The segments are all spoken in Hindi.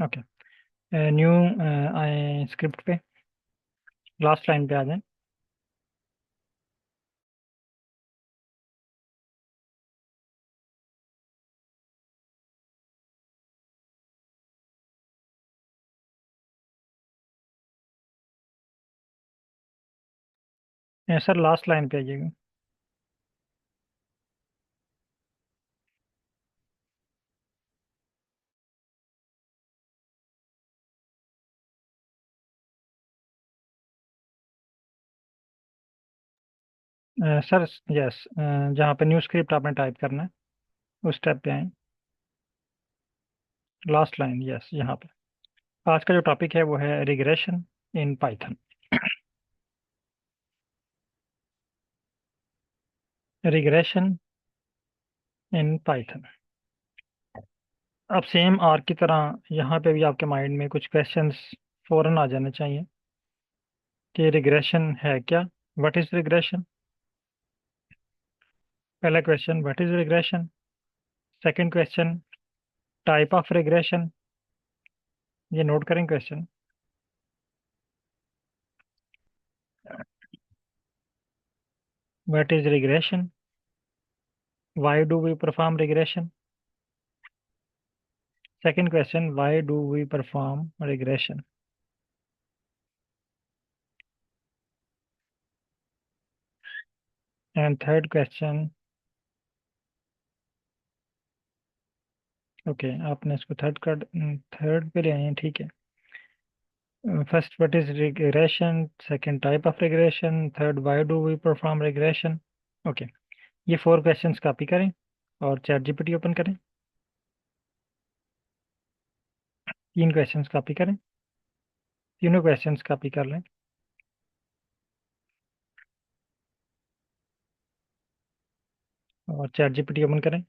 ओके। न्यू आए स्क्रिप्ट पे, लास्ट लाइन पे आ जाए। सर लास्ट लाइन पे आइएगा। सर यस, जहाँ पे न्यू स्क्रिप्ट आपने टाइप करना है उस स्टेप पे आए। लास्ट लाइन, यस, यहाँ पे। आज का जो टॉपिक है वो है regression in Python. Regression in Python. अब सेम आर की तरह यहाँ पे भी आपके माइंड में कुछ क्वेश्चंस फौरन आ जाने चाहिए कि रिग्रेशन है क्या, व्हाट इज रिग्रेशन। पहला question, what is regression. Second question, type of regression. ये नोट करें question. What is regression, why do we perform regression. Second question, why do we perform regression. And third question, okay आपने इसको थर्ड पे ले आए हैं, ठीक है। First, what is regression. Second, type of regression. Third, why do we perform regression. Okay. ये फोर क्वेश्चंस कॉपी करें और चैट जीपीटी ओपन करें। तीन क्वेश्चंस कॉपी करें, तीनों क्वेश्चंस कॉपी कर लें और चैट जीपीटी ओपन करें।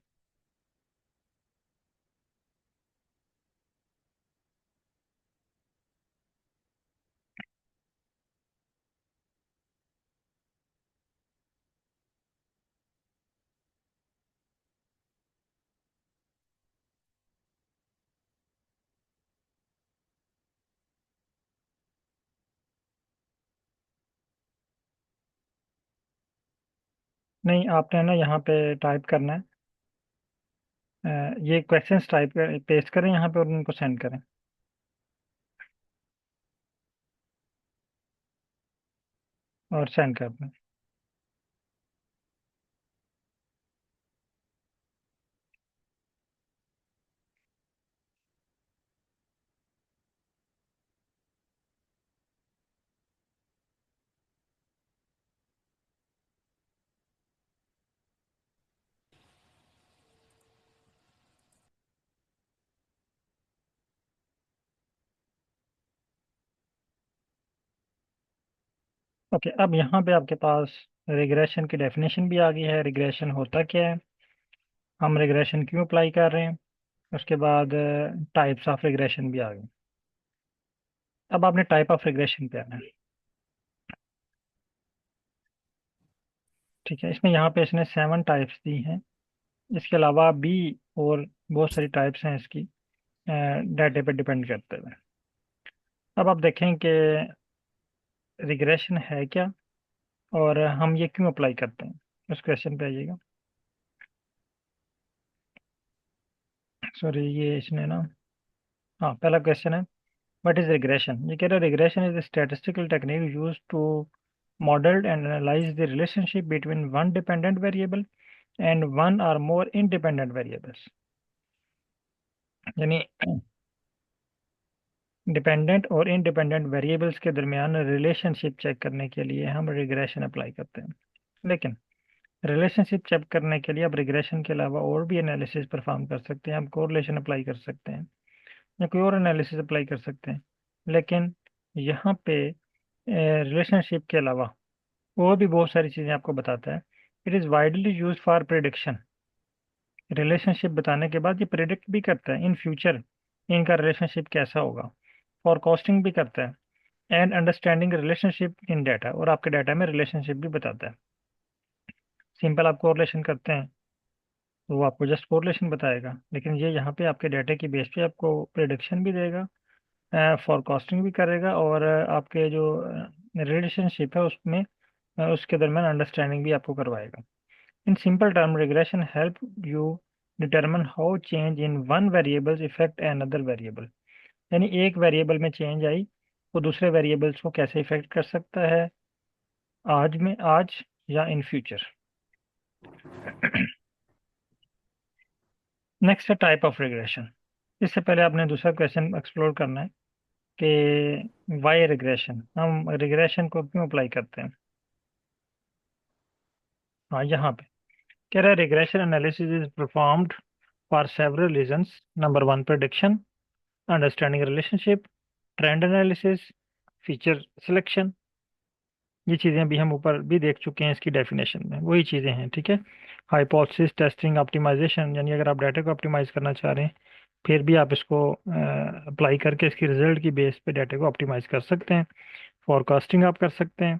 नहीं, आपने ना यहाँ पे टाइप करना है। ये क्वेश्चंस टाइप कर पेस्ट करें यहाँ पे और उनको सेंड करें। और सेंड कर दें। ओके, अब यहाँ पे आपके पास रिग्रेशन की डेफिनेशन भी आ गई है, रिग्रेशन होता क्या है, हम रिग्रेशन क्यों अप्लाई कर रहे हैं। उसके बाद टाइप्स ऑफ रिग्रेशन भी आ गई। अब आपने टाइप ऑफ रिग्रेशन पे आना है। ठीक है, इसमें यहाँ पे इसने 7 टाइप्स दी हैं। इसके अलावा भी और बहुत सारी टाइप्स हैं इसकी, डाटे पे डिपेंड करते हुए। अब आप देखें कि रिग्रेशन है क्या और हम ये क्यों अप्लाई करते हैं। उस क्वेश्चन पे आइएगा। सॉरी, ये इसने ना, हाँ पहला क्वेश्चन है, व्हाट इज रिग्रेशन। ये कह रहा है regression is statistical technique use to model and analyse the relationship between one dependent variable and one or more independent variables. यानी डिपेंडेंट और इंडिपेंडेंट वेरिएबल्स के दरमियान रिलेशनशिप चेक करने के लिए हम रिग्रेशन अप्लाई करते हैं। लेकिन रिलेशनशिप चेक करने के लिए आप रिग्रेशन के अलावा और भी एनालिसिस परफॉर्म कर सकते हैं। आप कोरिलेशन अप्लाई कर सकते हैं या कोई और एनालिसिस अप्लाई कर सकते हैं। लेकिन यहाँ पे रिलेशनशिप के अलावा और भी बहुत सारी चीज़ें आपको बताता है। It is widely use for prediction. Relationship बताने के बाद ये प्रिडिक्ट भी करता है इन फ्यूचर इनका रिलेशनशिप कैसा होगा। फॉरकास्टिंग भी करता है and understanding relationship in data, और आपके डाटा में रिलेशनशिप भी बताता है। सिंपल आप कोरिलेशन करते हैं तो वो आपको जस्ट कोरिलेशन बताएगा, लेकिन ये यहाँ पे आपके डाटा की बेस पे आपको प्रिडिक्शन भी देगा, फॉरकास्टिंग भी करेगा, और आपके जो रिलेशनशिप है उसमें उसके दरमियान अंडरस्टैंडिंग भी आपको करवाएगा। In simple term, regression help you determine how change in one variables effect another variable. यानी एक वेरिएबल में चेंज आई वो दूसरे वेरिएबल्स को कैसे इफेक्ट कर सकता है, आज या इन फ्यूचर। नेक्स्ट है टाइप ऑफ रिग्रेशन। इससे पहले आपने दूसरा क्वेश्चन एक्सप्लोर करना है कि वाई रिग्रेशन, हम रिग्रेशन को क्यों अप्लाई करते हैं। हाँ, यहाँ पे कह रहा है regression analysis is performed for several reasons. Number one, prediction, understanding relationship, trend analysis, feature selection. ये चीज़ें अभी हम ऊपर भी देख चुके हैं इसकी डेफिनेशन में, वही चीज़ें हैं, ठीक है। हाइपोथेसिस टेस्टिंग, ऑप्टिमाइजेशन, यानी अगर आप डाटा को ऑप्टिमाइज करना चाह रहे हैं फिर भी आप इसको अप्लाई करके इसकी रिजल्ट की बेस पे डाटा को ऑप्टिमाइज कर सकते हैं। फॉरकास्टिंग आप कर सकते हैं।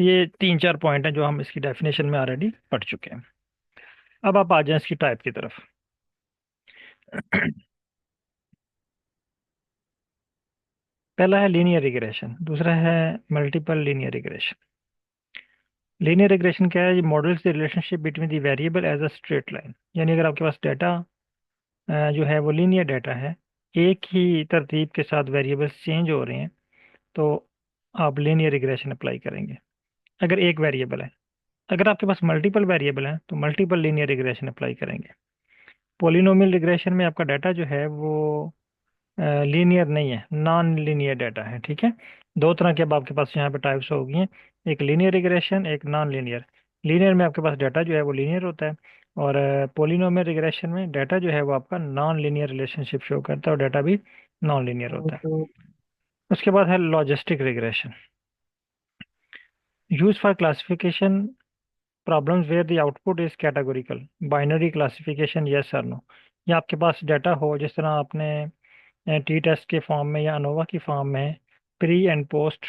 ये तीन चार पॉइंट हैं जो हम इसकी डेफिनेशन में ऑलरेडी पढ़ चुके हैं। अब आप आ जाएं इसकी टाइप की तरफ। पहला है लीनियर रिग्रेशन, दूसरा है multiple linear regression. Linear regression क्या है? ये models the relationship between the variable as a straight line. यानी अगर आपके पास डाटा जो है वो लीनियर डाटा है, एक ही तरतीब के साथ वेरिएबल्स चेंज हो रहे हैं, तो आप लीनियर रिग्रेशन अप्लाई करेंगे अगर एक वेरिएबल है। अगर आपके पास मल्टीपल वेरिएबल हैं तो मल्टीपल लीनियर रिग्रेशन अप्लाई करेंगे। पोलिनोमियल रिग्रेशन में आपका डाटा जो है वो लीनियर नहीं है, नॉन लीनियर डाटा है, ठीक है। दो तरह के अब आपके पास यहाँ पे टाइप्स हो गई हैं, एक लीनियर रिग्रेशन, एक नॉन लीनियर। लीनियर में आपके पास डाटा जो है वो लीनियर होता है, और पोलिनोमियल रिग्रेशन में डाटा जो है वो आपका नॉन लीनियर रिलेशनशिप शो करता है और डाटा भी नॉन लीनियर होता है। उसके बाद है logistic regression, use for classification problems where the output is categorical, binary classification, yes or no. या आपके पास डाटा हो जिस तरह आपने टी टेस्ट के फॉर्म में या अनोवा की फॉर्म में प्री एंड पोस्ट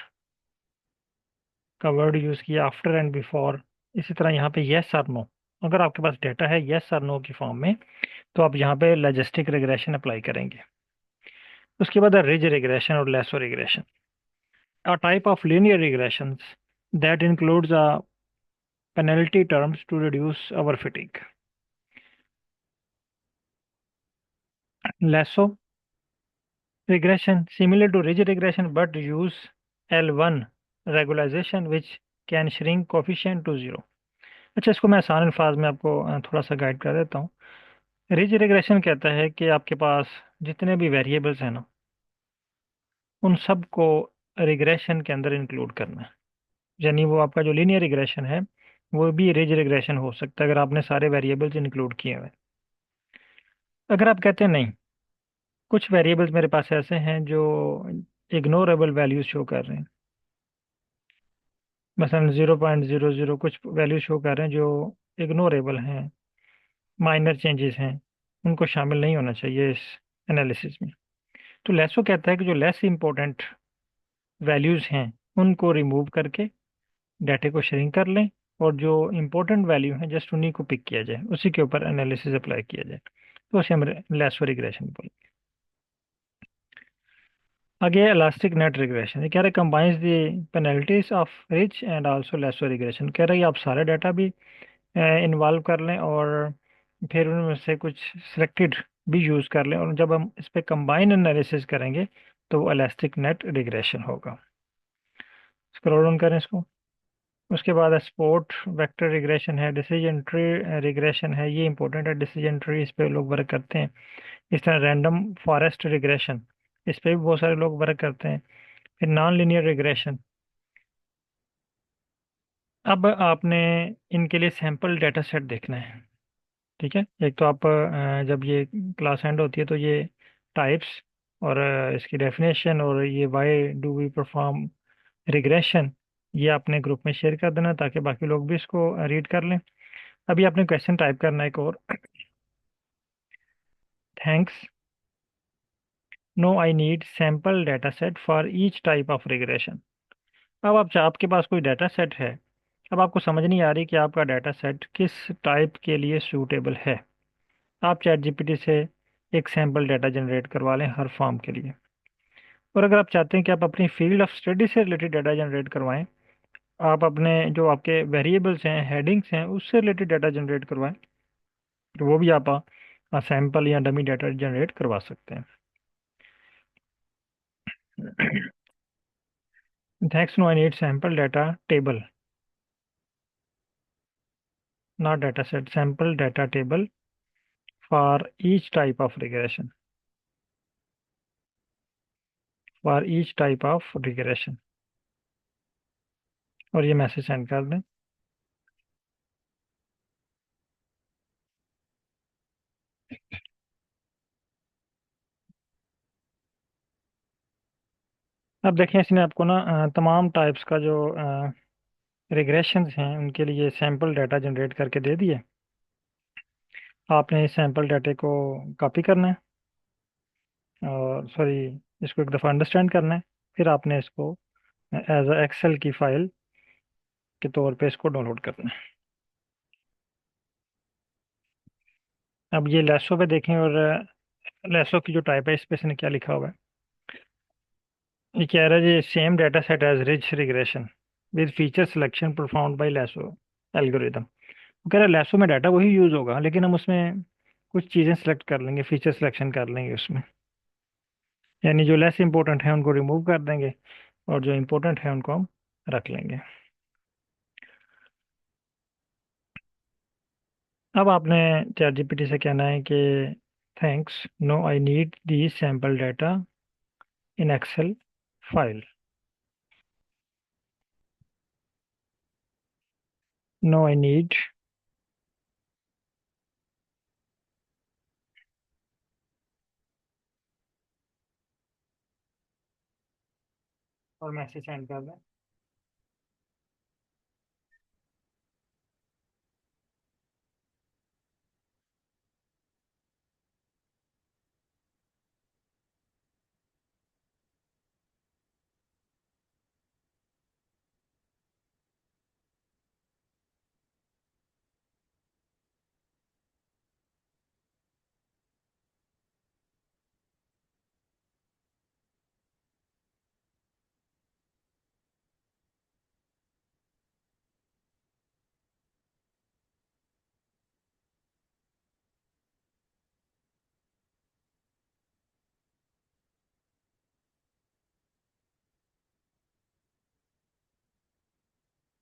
का वर्ड यूज़ किया, आफ्टर एंड बिफोर। इसी तरह यहाँ पे यस और नो, अगर आपके पास डाटा है यस और नो की फॉर्म में तो आप यहाँ पे लॉजिस्टिक रिग्रेशन अप्लाई करेंगे। उसके बाद रिज रिग्रेशन और lasso regression, a type of linear regression that includes a penalty terms to reduce our fatigue. Lasso regression similar to ridge regression but use L1 regularization which can shrink coefficient to zero. अच्छा, इसको मैं आसान अल्फाज में आपको थोड़ा सा गाइड कर देता हूँ। रिज रिग्रेशन कहता है कि आपके पास जितने भी वेरिएबल्स हैं ना, उन सब को रिग्रेशन के अंदर इंक्लूड करना है। यानी वो आपका जो लीनियर रिग्रेशन है वो भी रिज रिग्रेशन हो सकता है अगर आपने सारे वेरिएबल्स इंक्लूड किए हुए। अगर आप कहते हैं नहीं, कुछ वेरिएबल्स मेरे पास ऐसे हैं जो इग्नोरेबल वैल्यूज शो कर रहे हैं, मसलन 0.00 कुछ वैल्यू शो कर रहे हैं जो इग्नोरेबल हैं, माइनर चेंजेस हैं, उनको शामिल नहीं होना चाहिए इस एनालिसिस में। तो लेसो कहता है कि जो लेस इंपॉर्टेंट वैल्यूज हैं उनको रिमूव करके डाटे को श्रिंक कर लें, और जो इंपॉर्टेंट वैल्यू हैं जस्ट उन्हीं को पिक किया जाए, उसी के ऊपर एनालिसिस अप्लाई किया जाए, तो उसे हम लेसो रिग्रेशन बोलेंगे। आगे इलास्टिक नेट रिग्रेशन, ये कह रहे combines the penalties of rich and also lasso regression. कह रहे हैं आप सारे डाटा भी इन्वॉल्व कर लें और फिर उनमें से कुछ सिलेक्टेड भी यूज़ कर लें, और जब हम इस पे कंबाइन एनालिसिस करेंगे तो वो इलास्टिक नेट रिग्रेशन होगा। स्क्रॉल डाउन करें इसको। उसके बाद स्पोर्ट वेक्टर रिग्रेशन है, डिसीजन ट्री रिग्रेशन है, ये इंपॉर्टेंट है, डिसीजन ट्री इस पे लोग वर्क करते हैं। इस तरह रैंडम फॉरेस्ट रिग्रेशन, इस पे भी बहुत सारे लोग वर्क करते हैं। फिर नॉन लीनियर रिग्रेशन, अब आपने इनके लिए सैंपल डेटा सेट देखना है, ठीक है। एक तो आप जब ये क्लास एंड होती है तो ये टाइप्स और इसकी डेफिनेशन और ये why do we perform regression, ये अपने ग्रुप में शेयर कर देना ताकि बाकी लोग भी इसको रीड कर लें। अभी आपने क्वेश्चन टाइप करना है एक और, thanks, no I need sample data set for each type of regression. अब आप आपके पास कोई डाटा सेट है अब आपको समझ नहीं आ रही कि आपका डाटा सेट किस टाइप के लिए सूटेबल है। आप चैट जीपीटी से एक सैम्पल डाटा जनरेट करवा लें हर फॉर्म के लिए। और अगर आप चाहते हैं कि आप अपनी फील्ड ऑफ स्टडी से रिलेटेड डाटा जनरेट करवाएं, आप अपने जो आपके वेरिएबल्स हैं, हेडिंग्स हैं, उससे रिलेटेड डाटा जनरेट करवाएं, तो वो भी आप सैम्पल या डमी डाटा जनरेट करवा सकते हैं। Next, no, I need sample data table, not data set, sample data table for each type of regression, for each type of regression। और ये मैसेज सेंड कर दें। अब देखें, इसने आपको ना तमाम टाइप्स का जो रिग्रेशंस हैं उनके लिए सैम्पल डाटा जनरेट करके दे दिए। आपने इस सैम्पल डाटे को कॉपी करना है, और सॉरी, इसको एक दफ़ा अंडरस्टैंड करना है। फिर आपने इसको एज अ एक्सेल की फाइल के तौर पे इसको डाउनलोड करना है। अब ये लेसो पे देखें, और लेसो की जो टाइप है इस पे इसने क्या लिखा हुआ है। ये कह रहा है जी, same data set as ridge regression with feature selection performed by lasso algorithm. वो कह रहा है लेसो में डाटा वही यूज़ होगा, लेकिन हम उसमें कुछ चीज़ें सेलेक्ट कर लेंगे, फीचर सिलेक्शन कर लेंगे उसमें। यानी जो लेस इंपॉर्टेंट है उनको रिमूव कर देंगे, और जो इंपॉर्टेंट है उनको हम रख लेंगे। अब आपने चैट जीपीटी से कहना है कि thanks, no I need the sample data in Excel file. No I need, और मैसेज सेंड कर दें।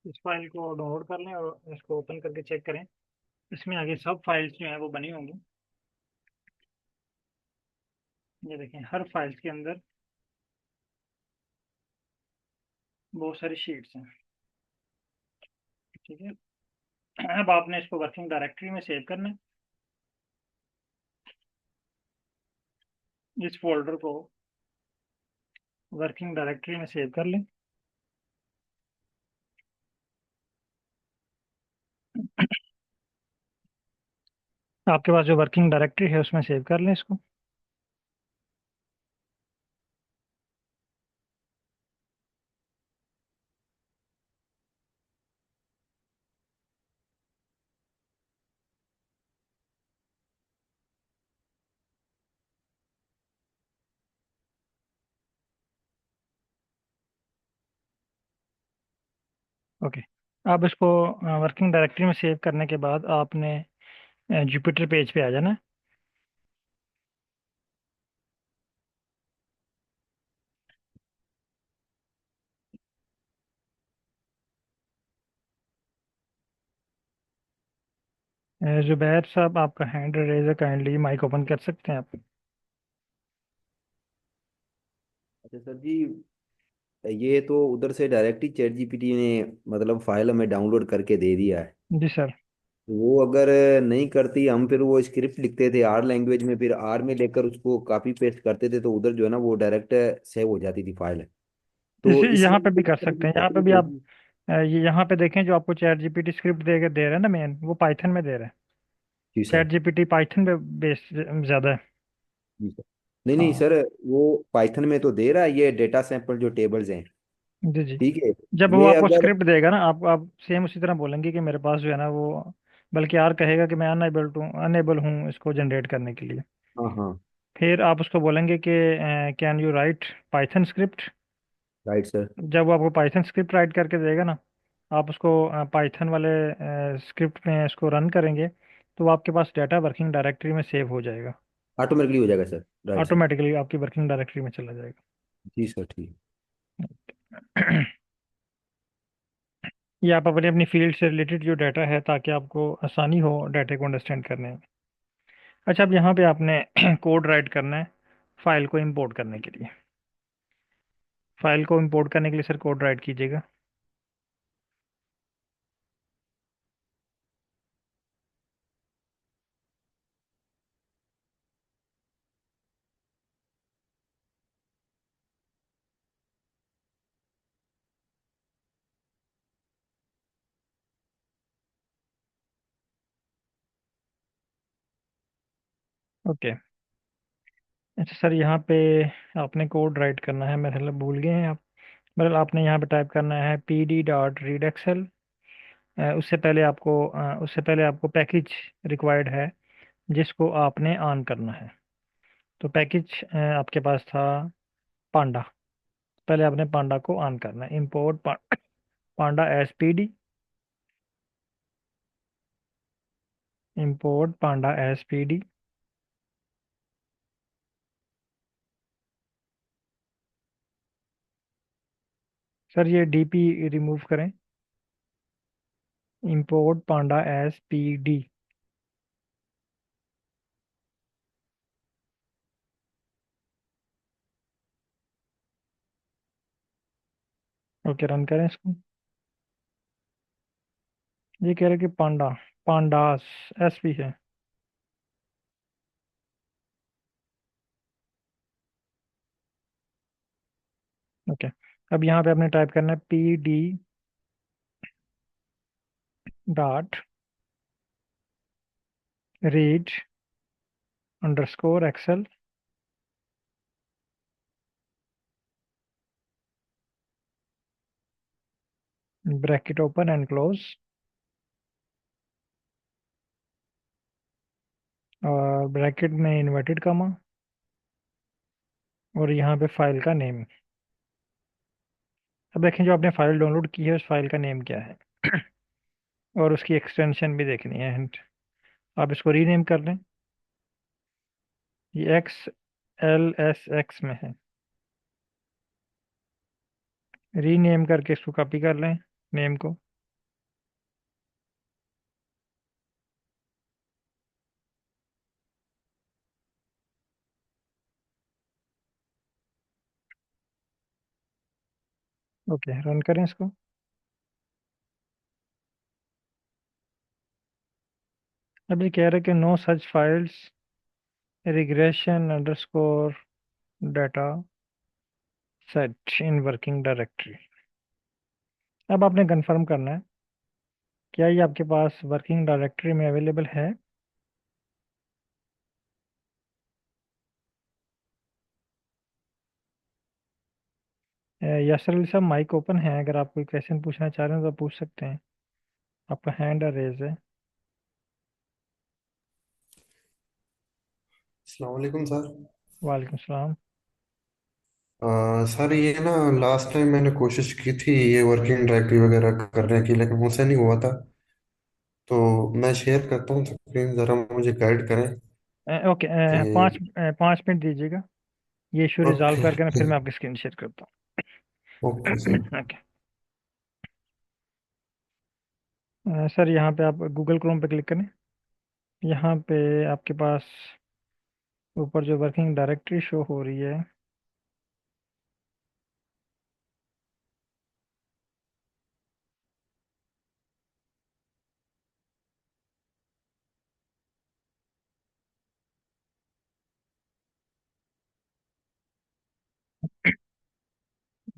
इस फाइल को डाउनलोड कर लें और इसको ओपन करके चेक करें। इसमें आगे सब फाइल्स जो हैं वो बनी होंगी। ये देखें, हर फाइल्स के अंदर बहुत सारी शीट्स हैं। ठीक है, अब आपने इसको वर्किंग डायरेक्टरी में सेव करना है। इस फोल्डर को वर्किंग डायरेक्टरी में सेव कर लें। आपके पास जो वर्किंग डायरेक्टरी है उसमें सेव कर लें इसको। ओके, अब इसको वर्किंग डायरेक्टरी में सेव करने के बाद आपने जुपिटर पेज पे आ जाना है। जुबैर साहब, आपका हैंड रेज है, काइंडली माइक ओपन कर सकते हैं आप। अच्छा सर जी, ये तो उधर से डायरेक्ट ही चैट जीपीटी ने मतलब फाइल हमें डाउनलोड करके दे दिया है। जी सर। तो वो अगर नहीं करती, हम फिर वो स्क्रिप्ट लिखते थे आर लैंग्वेज में, फिर आर में लेकर उसको कॉपी पेस्ट करते थे, तो उधर जो है ना वो डायरेक्ट सेव हो जाती थी फाइल। तो इसे इसमें यहाँ पे भी भी इस कर तरह की सकते हैं, यहाँ पे भी तकलीफ आप होगी? ये यहाँ पे देखें, जो आपको चैट जीपीटी स्क्रिप्ट दे रहा है ना, मेन वो पाइथन में दे रहा है। जी चैट सर। जीपीटी पाइथन पे बेस ज़्यादा है। जी सर। नहीं नहीं हाँ। सर, वो पाइथन में तो दे रहा है ये डेटा सैंपल जो टेबल्स हैं। जी जी। ठीक है। जब वो ये आपको अगर, स्क्रिप्ट देगा ना, आप सेम उसी तरह बोलेंगे कि मेरे पास जो है ना वो, बल्कि आर कहेगा कि मैं अनेबल हूँ इसको जनरेट करने के लिए। हाँ हाँ, फिर आप उसको बोलेंगे कि can you right Python script. Right sir. जब वो आपको पाइथन स्क्रिप्ट राइट करके देगा ना, आप उसको पाइथन वाले स्क्रिप्ट में इसको रन करेंगे, तो वो आपके पास डाटा वर्किंग डायरेक्टरी में सेव हो जाएगा। ऑटोमेटिकली हो जाएगा सर, राइट सर। ऑटोमेटिकली आपकी वर्किंग डायरेक्टरी में चला जाएगा। जी सर, ठीक। ये आप अपनी अपनी फील्ड से रिलेटेड जो डाटा है, ताकि आपको आसानी हो डाटा को अंडरस्टैंड करने में। अच्छा, अब यहाँ पे आपने कोड राइट करना है फाइल को इंपोर्ट करने के लिए। फाइल को इंपोर्ट करने के लिए सर कोड राइट कीजिएगा। ओके। अच्छा सर, यहाँ पे आपने कोड राइट करना है, मेरे मतलब भूल गए हैं आप। मतलब आपने यहाँ पे टाइप करना है pd.readxl। उससे पहले आपको पैकेज रिक्वायर्ड है, जिसको आपने ऑन करना है। तो पैकेज आपके पास था पांडा। पहले आपने पांडा को ऑन करना है। Import panda as P D. Import panda as P D. Sir ये डीपी रिमूव करें। Import panda as P D. Okay, run करें इसको। ये कह रहे कि पांडास एस पी है। ओके। अब यहाँ पे आपने टाइप करना है P D dot read underscore excel bracket open and close, और ब्रैकेट में इन्वर्टेड कॉमा, और यहाँ पे फाइल का नेम। अब देखें, जो आपने फाइल डाउनलोड की है उस फाइल का नेम क्या है। और उसकी एक्सटेंशन भी देखनी है, हिंट। आप इसको रीनेम कर लें। ये एक्स एल एस एक्स में है। रीनेम करके इसको कॉपी कर लें, नेम को। ओके, रन करें इसको। अब ये कह रहे हैं कि no such files regression underscore data set in working directory. अब आपने कंफर्म करना है, क्या ये आपके पास वर्किंग डायरेक्टरी में अवेलेबल है। यासर अली साहब, माइक ओपन है, अगर आप कोई क्वेश्चन पूछना चाह रहे हैं तो पूछ सकते हैं। आपका हैंड रेज है। अस्सलाम वालेकुम सर। वालेकुम सलाम। सर ये ना, लास्ट टाइम मैंने कोशिश की थी ये वर्किंग डायरेक्टरी वगैरह करने की, लेकिन मुझसे नहीं हुआ था। तो मैं शेयर करता हूँ स्क्रीन, ज़रा मुझे गाइड करें ओके, कि। 5 मिनट दीजिएगा। ये इशू रिजॉल्व ओके। करके ना फिर मैं आपकी स्क्रीन शेयर करता ओके हूँ। सर। ओके। सर यहाँ पे आप गूगल क्रोम पे क्लिक करें। यहाँ पे आपके पास ऊपर जो वर्किंग डायरेक्टरी शो हो रही है,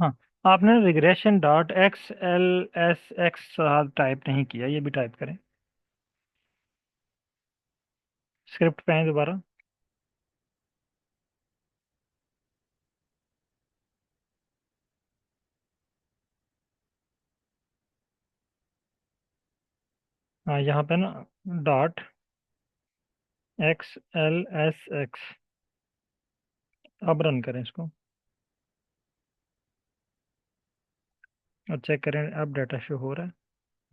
हाँ, आपने regression dot x L S x type नहीं किया, ये भी टाइप करें। स्क्रिप्ट पे आए दोबारा। हाँ, यहाँ पे ना डॉट XLSX। अब रन करें इसको और चेक करें अब डाटा शो हो रहा है।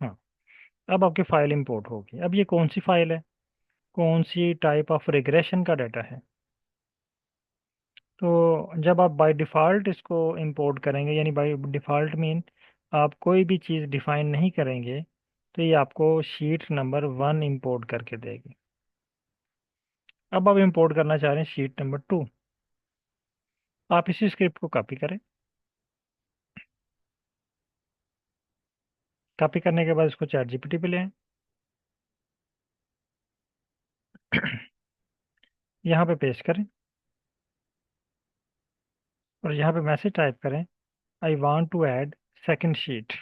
हाँ, अब आपकी फाइल इंपोर्ट होगी। अब ये कौन सी फाइल है, कौन सी टाइप ऑफ रिग्रेशन का डाटा है? तो जब आप बाय डिफ़ॉल्ट इसको इंपोर्ट करेंगे, यानी बाय डिफ़ॉल्ट मीन आप कोई भी चीज़ डिफ़ाइन नहीं करेंगे, तो ये आपको शीट नंबर 1 इंपोर्ट करके देगी। अब आप इंपोर्ट करना चाह रहे हैं शीट नंबर 2। आप इसी स्क्रिप्ट को कॉपी करें। कॉपी करने के बाद इसको चैट जीपीटी पे लें। यहाँ पे पेस्ट करें और यहाँ पे मैसेज टाइप करें, I want to add second sheet.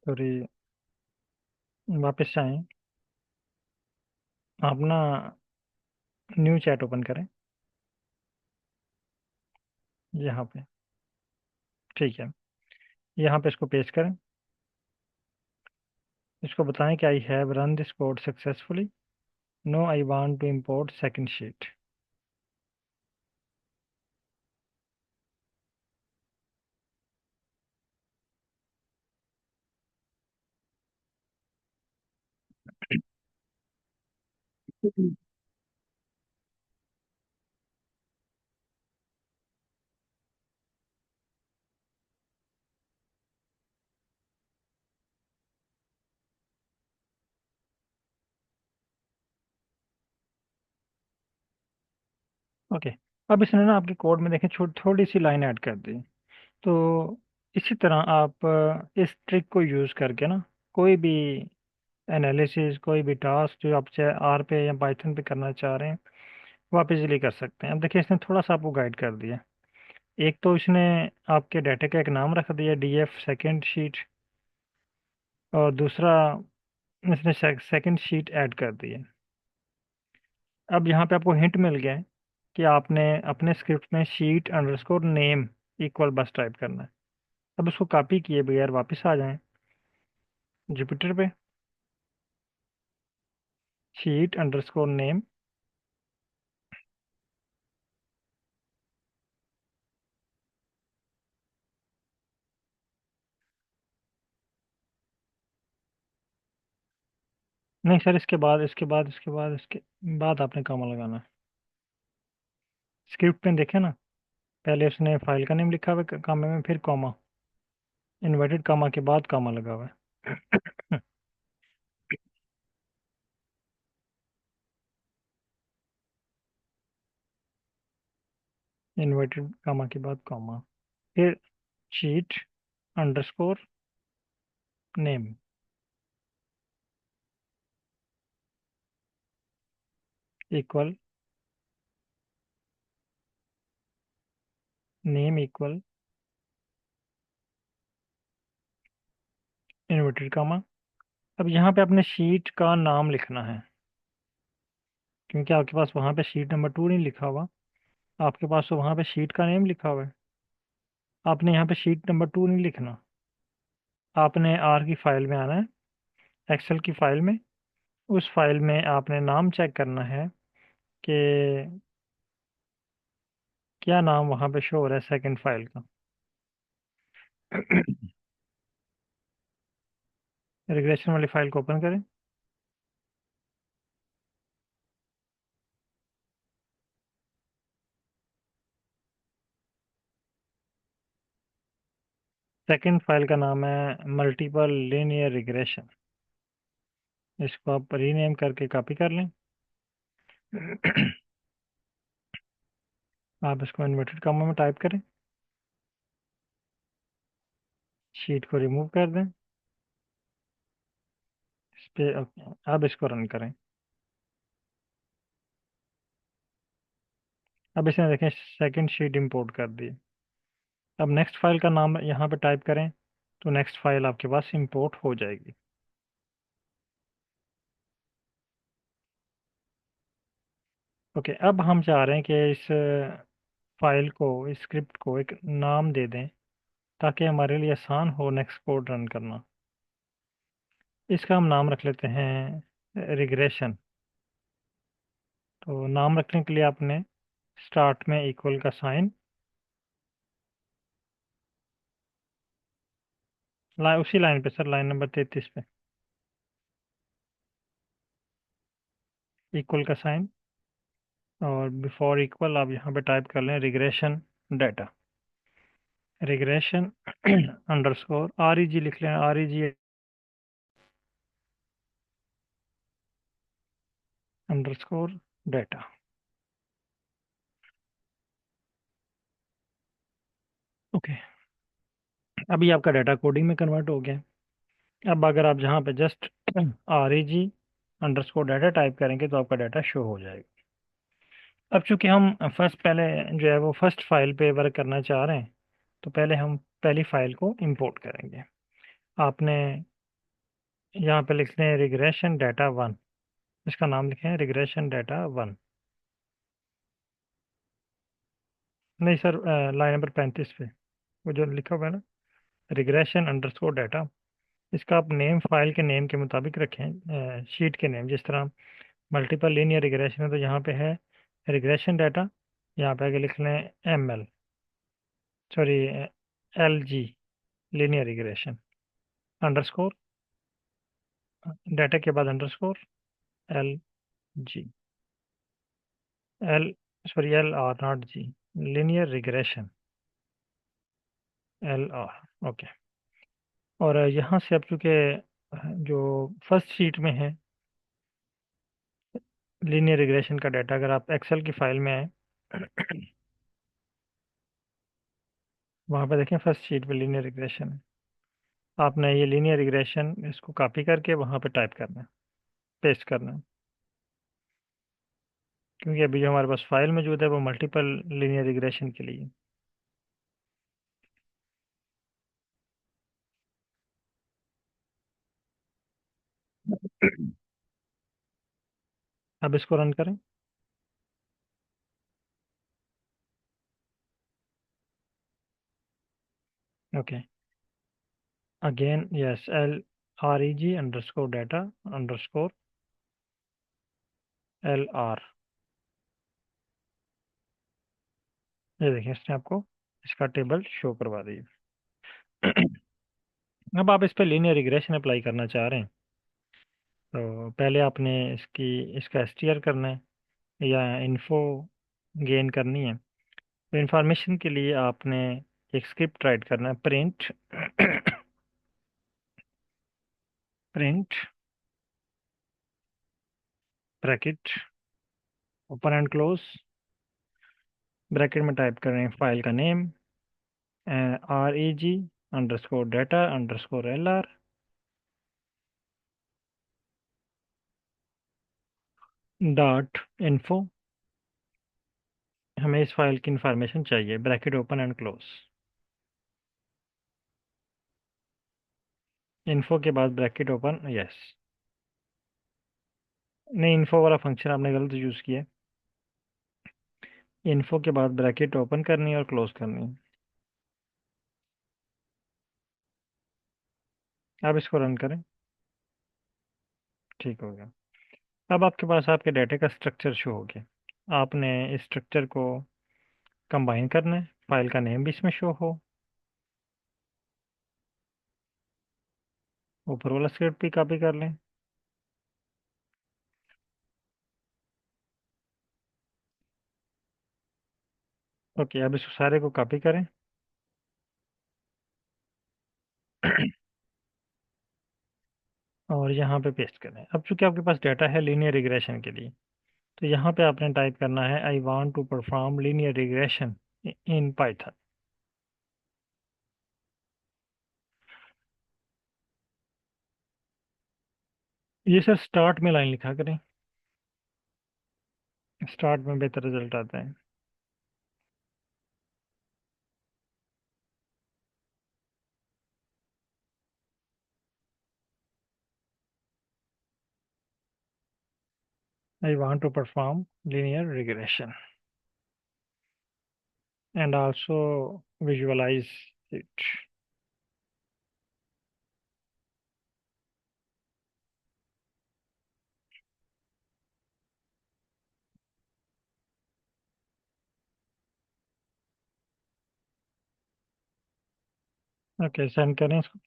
Sorry, वापस आएँ। आप ना न्यू चैट ओपन करें यहाँ पे। ठीक है, यहाँ पे इसको पेस्ट करें। इसको बताएं कि I have run this code successfully, no I want to import second sheet. Okay, अब इसने ना आपके कोड में देखें थोड़ी सी लाइन ऐड कर दी। तो इसी तरह आप इस ट्रिक को यूज़ करके ना कोई भी एनालिसिस, कोई भी टास्क जो आप चाहे आर पे या पाइथन पे करना चाह रहे हैं, वो आप इजीली कर सकते हैं। अब देखिए, इसने थोड़ा सा आपको गाइड कर दिया। एक तो इसने आपके डाटा का एक नाम रख दिया, DF सेकंड शीट, और दूसरा इसने सेकंड शीट ऐड कर दी है। अब यहाँ पे आपको हिंट मिल गया है कि आपने अपने स्क्रिप्ट में शीट अंडरस्कोर नेम इक्वल बस टाइप करना है। अब उसको कॉपी किए बगैर वापस आ जाएं जुपिटर पे, शीट अंडरस्कोर नेम। नहीं सर, इसके बाद आपने कॉमा लगाना है। स्क्रिप्ट में देखें ना, पहले उसने फाइल का नेम लिखा हुआ है कॉमा में, फिर कॉमा, इन्वर्टेड कॉमा के बाद कॉमा लगा हुआ है। इन्वर्टेड कॉमा के बाद कॉमा, फिर sheet underscore name equal name equal inverted comma. अब यहाँ पे अपने शीट का नाम लिखना है, क्योंकि आपके पास वहाँ पे शीट नंबर 2 नहीं लिखा हुआ, आपके पास तो वहाँ पे शीट का नेम लिखा हुआ है। आपने यहाँ पे शीट नंबर 2 नहीं लिखना, आपने आर की फाइल में आना है, एक्सेल की फाइल में। उस फाइल में आपने नाम चेक करना है कि क्या नाम वहाँ पे शो हो रहा है सेकंड फाइल का। रिग्रेशन वाली फाइल को ओपन करें। सेकंड फाइल का नाम है मल्टीपल लीनियर रिग्रेशन। इसको आप रीनेम करके कॉपी कर लें। आप इसको इन्वर्टेड कॉमा में टाइप करें, शीट को रिमूव कर दें, इस पे अब इसको रन करें। अब इसने देखें सेकंड शीट इंपोर्ट कर दी। अब नेक्स्ट फाइल का नाम यहाँ पे टाइप करें, तो नेक्स्ट फाइल आपके पास इंपोर्ट हो जाएगी। ओके, अब हम चाह रहे हैं कि इस फाइल को, इस स्क्रिप्ट को एक नाम दे दें ताकि हमारे लिए आसान हो नेक्स्ट कोड रन करना। इसका हम नाम रख लेते हैं रिग्रेशन। तो नाम रखने के लिए आपने स्टार्ट में इक्वल का साइन, उसी लाइन पे सर, लाइन नंबर 33 पे इक्वल का साइन, और बिफोर इक्वल आप यहाँ पे टाइप कर लें regression data, regression underscore REG लिख लें, REG अंडरस्कोर डाटा। ओके, अभी आपका डाटा कोडिंग में कन्वर्ट हो गया। अब अगर आप जहाँ पे just REG underscore data type करेंगे तो आपका डाटा शो हो जाएगा। अब चूंकि हम फर्स्ट, पहले जो है वो फर्स्ट फाइल पे वर्क करना चाह रहे हैं, तो पहले हम पहली फाइल को इंपोर्ट करेंगे। आपने यहाँ पे लिखते हैं रिग्रेशन डाटा 1, इसका नाम लिखें रिग्रेशन डाटा 1। नहीं सर, लाइन नंबर 35 पे वो जो लिखा हुआ है ना, रिग्रेशन अंडरस्कोर डाटा, इसका आप नेम फाइल के नेम के मुताबिक रखें, शीट के नेम। जिस तरह मल्टीपल लीनियर रिग्रेशन है तो यहाँ पे है रिग्रेशन डाटा, यहाँ पे आगे लिख लें ML, sorry LG, linear regression underscore, data के बाद underscore LG, L sorry LR not G, linear regression LR। ओके, और यहाँ से अब चूँकि जो फर्स्ट शीट में है लीनियर रिग्रेशन का डाटा, अगर आप एक्सेल की फाइल में आए वहाँ पे देखें फर्स्ट शीट पे लीनियर रिग्रेशन है, आपने ये लीनियर रिग्रेशन इसको कॉपी करके वहाँ पे टाइप करना है, पेस्ट करना है, क्योंकि अभी जो हमारे पास फाइल मौजूद है वो मल्टीपल लीनियर रिग्रेशन के लिए। अब इसको रन करें। Okay, again yes, LREG underscore data underscore LR। ये देखिए इसने आपको इसका टेबल शो करवा दिया। अब आप इस पर लीनियर रिग्रेशन अप्लाई करना चाह रहे हैं, तो पहले आपने इसका STR करना है या इन्फो गेन करनी है। तो इंफॉर्मेशन के लिए आपने एक स्क्रिप्ट राइट करना है, print print bracket open and close, bracket में टाइप करें फाइल का name REG underscore data underscore LR dot info. हमें इस फाइल की इंफॉर्मेशन चाहिए, bracket open and close, info के बाद ब्रैकेट ओपन, यस, नहीं इन्फो वाला फंक्शन आपने गलत यूज़ किया। इन्फो के बाद ब्रैकेट ओपन करनी है और क्लोज करनी है। अब इसको रन करें, ठीक हो गया। अब आपके पास आपके डाटे का स्ट्रक्चर शो हो गया। आपने इस स्ट्रक्चर को कंबाइन करना है, फाइल का नेम भी इसमें शो हो, ऊपर वाला स्क्रिप्ट भी कॉपी कर लें। ओके, अब इस सारे को कॉपी करें और यहाँ पे पेस्ट करें। अब चूंकि आपके पास डाटा है लीनियर रिग्रेशन के लिए, तो यहाँ पे आपने टाइप करना है I want to perform linear regression in Python. ये सर स्टार्ट में लाइन लिखा करें, स्टार्ट में बेहतर रिजल्ट आता है। I want to perform linear regression and also visualize it. Okay, send करें इसको।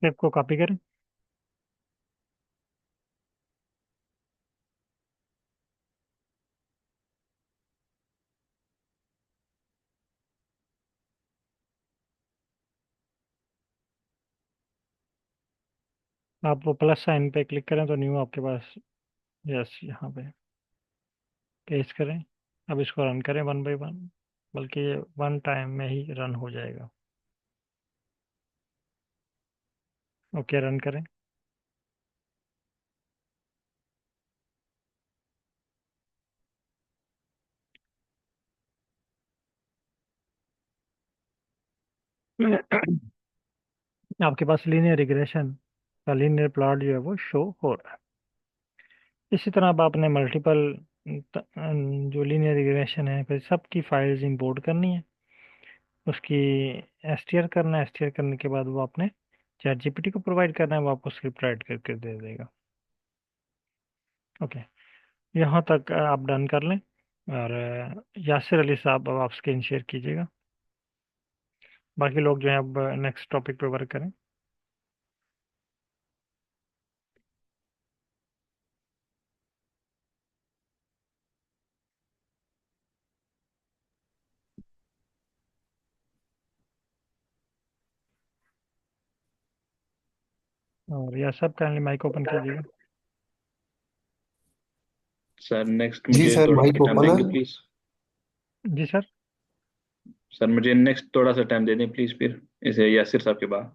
स्क्रिप्ट को कॉपी करें। आप वो प्लस साइन पे क्लिक करें तो न्यू आपके पास, यस, यहाँ पे पेस्ट करें। अब इसको रन करें वन बाई वन, बल्कि ये वन टाइम में ही रन हो जाएगा। ओके, रन करें। आपके पास लीनियर रिग्रेशन का लीनियर प्लॉट जो है वो शो हो रहा है। इसी तरह अब आपने मल्टीपल जो लीनियर रिग्रेशन है फिर सबकी फाइल्स इंपोर्ट करनी है, उसकी एसटीआर करना है। एसटीआर करने के बाद वो आपने चैट जीपीटी को प्रोवाइड करना है, वो आपको स्क्रिप्ट राइट करके दे देगा। ओके, यहाँ तक आप डन कर लें। और यासिर अली साहब, अब आप स्क्रीन शेयर कीजिएगा। बाकी लोग जो हैं अब नेक्स्ट टॉपिक पे वर्क करें। और यह सब काइंडली माइक ओपन कीजिएगा। सर नेक्स्ट जी मुझे सर, थोड़ा सा माइक टाइम ओपन है। देंगे प्लीज। जी सर। सर मुझे नेक्स्ट थोड़ा सा टाइम दे दें प्लीज, फिर इसे यासिर साहब के बाद।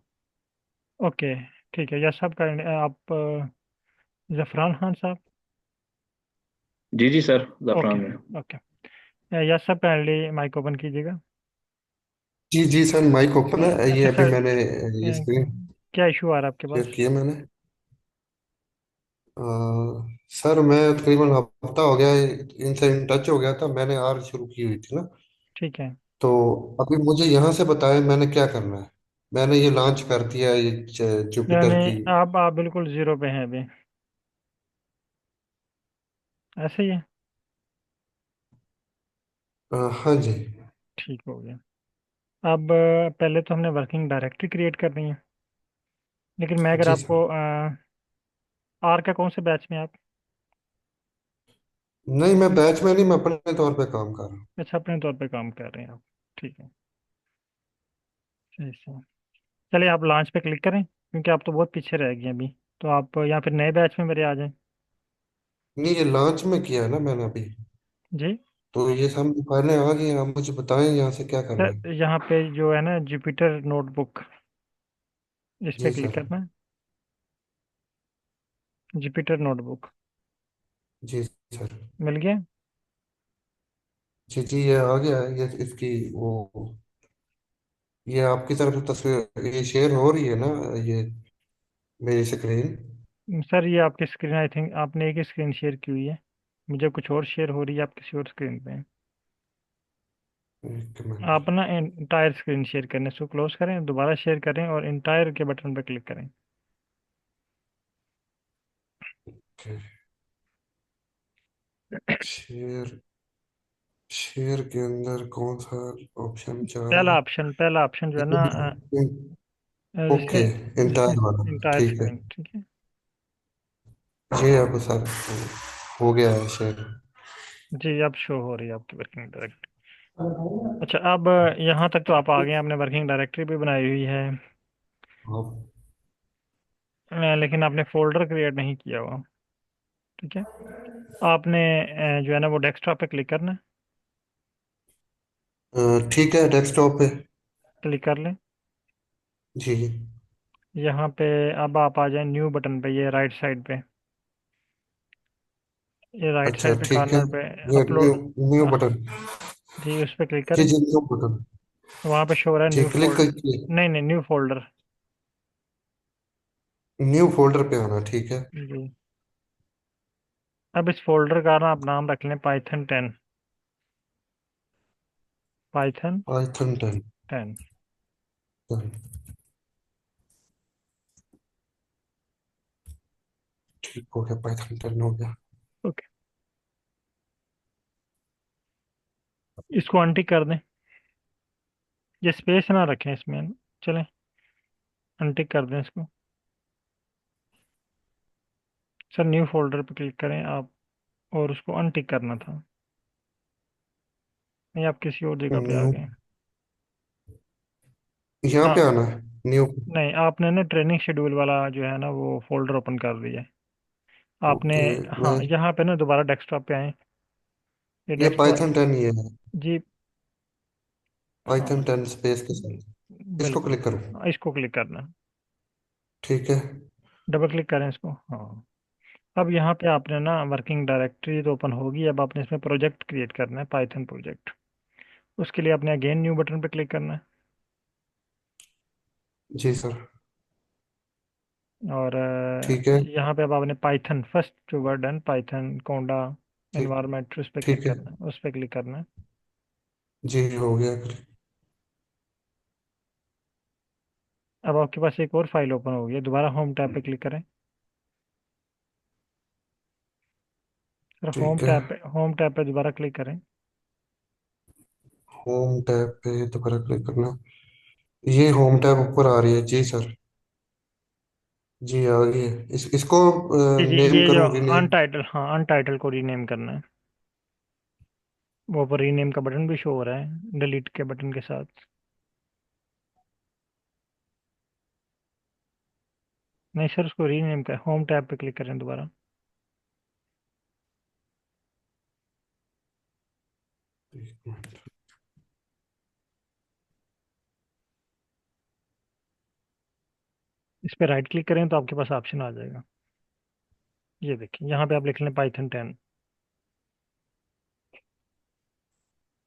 ओके, ठीक है। यह सब काइंडली आप जफरान खान साहब। जी जी सर, ओके जफरान में। ओके, यह सब काइंडली माइक ओपन कीजिएगा। जी जी सर, माइक ओपन है। ये अच्छा अभी सर, मैंने ये अ, स्क्रीन क्या इशू आ रहा है आपके शेयर पास? किया मैंने। अ, सर मैं तकरीबन हफ्ता हो गया इनसे इन टच हो गया था। मैंने आर शुरू की हुई थी ना। ठीक है। तो अभी मुझे यहाँ से बताएं मैंने क्या करना है। मैंने ये लॉन्च कर दिया ये यानी जुपिटर की। आप बिल्कुल ज़ीरो पे हैं अभी, ऐसे ही है? हाँ जी। ठीक हो गया। अब पहले तो हमने वर्किंग डायरेक्टरी क्रिएट करनी है, लेकिन मैं अगर जी आपको सर। आर का कौन से बैच में आप? नहीं, मैं बैच में नहीं, मैं अपने तौर पे काम कर रहा हूँ। अच्छा, अपने तौर पे काम कर रहे हैं आप। ठीक है, सही सही। चलिए आप लॉन्च पे क्लिक करें, क्योंकि आप तो बहुत पीछे रह गए अभी। तो आप या फिर नए बैच में मेरे आ जाएं। नहीं, ये लॉन्च में किया है ना मैंने अभी। जी तो ये सब फाइलें आ गई हैं। आप मुझे बताएं यहाँ से क्या करना है। सर, यहाँ पे जो है ना जुपिटर नोटबुक, इस पे जी क्लिक सर। करना है। जुपिटर नोटबुक जी सर। मिल गया। जी जी, ये आ गया है। ये इसकी वो ये आपकी तरफ से तस्वीर ये शेयर हो रही है ना, ये मेरी स्क्रीन। सर ये आपकी स्क्रीन, आई थिंक आपने एक ही स्क्रीन शेयर की हुई है। मुझे कुछ और शेयर हो रही है, आप किसी और स्क्रीन पे हैं। एक मिनट। आप ना इंटायर स्क्रीन शेयर करने से क्लोज करें, दोबारा शेयर करें और इंटायर के बटन पर क्लिक करें। ओके। शेयर शेयर के अंदर कौन सा ऑप्शन चाह रहा पहला ऑप्शन जो है ना, है? ओके, जिसमें जिसमें इंटायर वाला। इंटायर ठीक है। स्क्रीन, ठीक है। जी अब सर हो गया है शेयर। जी, अब शो हो रही है आपकी वर्किंग डायरेक्टरी। अच्छा, अब यहाँ तक तो आप आ गए, आपने वर्किंग डायरेक्टरी भी बनाई हुई है। आप लेकिन आपने फोल्डर क्रिएट नहीं किया हुआ। ठीक है, आपने जो है ना वो डेस्कटॉप पे क्लिक करना है। ठीक है, डेस्कटॉप पे। क्लिक कर लें। जी। यहाँ पे अब आप आ जाए न्यू बटन पे, ये राइट साइड पे। ये राइट अच्छा साइड पे ठीक है। कॉर्नर पे ये न्यू अपलोड। न्यू हाँ बटन। जी, उस पर क्लिक जी करें। जी न्यू बटन। वहाँ पे शो हो रहा है जी न्यू क्लिक फोल्डर। करके नहीं नहीं, न्यू फोल्डर। न्यू फोल्डर पे आना, ठीक है। जी। अब इस फोल्डर का ना आप नाम रख लें Python 10। Python Python 10। 10। ठीक हो गया, पाइथन 10 हो गया। ओके, इसको अनटिक कर दें। ये स्पेस ना रखें इसमें। चलें, अनटिक कर दें इसको। सर न्यू फोल्डर पे क्लिक करें आप, और उसको अनटिक करना था। नहीं, आप किसी और जगह पे आ न्यू, गए। यहाँ हाँ, पे आना है न्यू। नहीं आपने ना ट्रेनिंग शेड्यूल वाला जो है ना वो फोल्डर ओपन कर दिया है आपने। ओके। हाँ, मैं, यहाँ पे ना दोबारा डेस्कटॉप पे आए। ये ये डेस्कटॉप। पाइथन 10 ये है। जी। पाइथन हाँ 10 स्पेस के साथ इसको बिल्कुल। क्लिक करूँ? हाँ, इसको क्लिक करना है। ठीक है। डबल क्लिक करें इसको। हाँ, अब यहाँ पे आपने ना वर्किंग डायरेक्टरी तो ओपन होगी। अब आपने इसमें प्रोजेक्ट क्रिएट करना है, पाइथन प्रोजेक्ट। उसके लिए आपने अगेन न्यू बटन पे क्लिक करना है। जी सर। और ठीक है। यहाँ पे अब आपने पाइथन फर्स्ट जो वर्ड है पाइथन कोंडा ठीक। एनवायरनमेंट, उस पर क्लिक ठीक है। करना है, उस पर क्लिक करना है। जी हो गया। अब आपके पास एक और फाइल ओपन हो गई है। दोबारा होम टैब पे क्लिक करें। फिर ठीक है। होम टैब पे दोबारा क्लिक करें। होम टैब पे दोबारा क्लिक करना। ये होम टैब ऊपर आ रही है जी सर। जी आ गई है। इसको जी जी, नेम ये जो करूँ, रीनेम? अनटाइटल, हाँ अनटाइटल को रीनेम करना है। वो पर रीनेम का बटन भी शो हो रहा है डिलीट के बटन के साथ। नहीं सर, उसको रीनेम कर, होम टैब पे क्लिक करें दोबारा। इस पे राइट क्लिक करें तो आपके पास ऑप्शन आ जाएगा। ये देखिए, यहाँ पे आप लिख लें Python 10।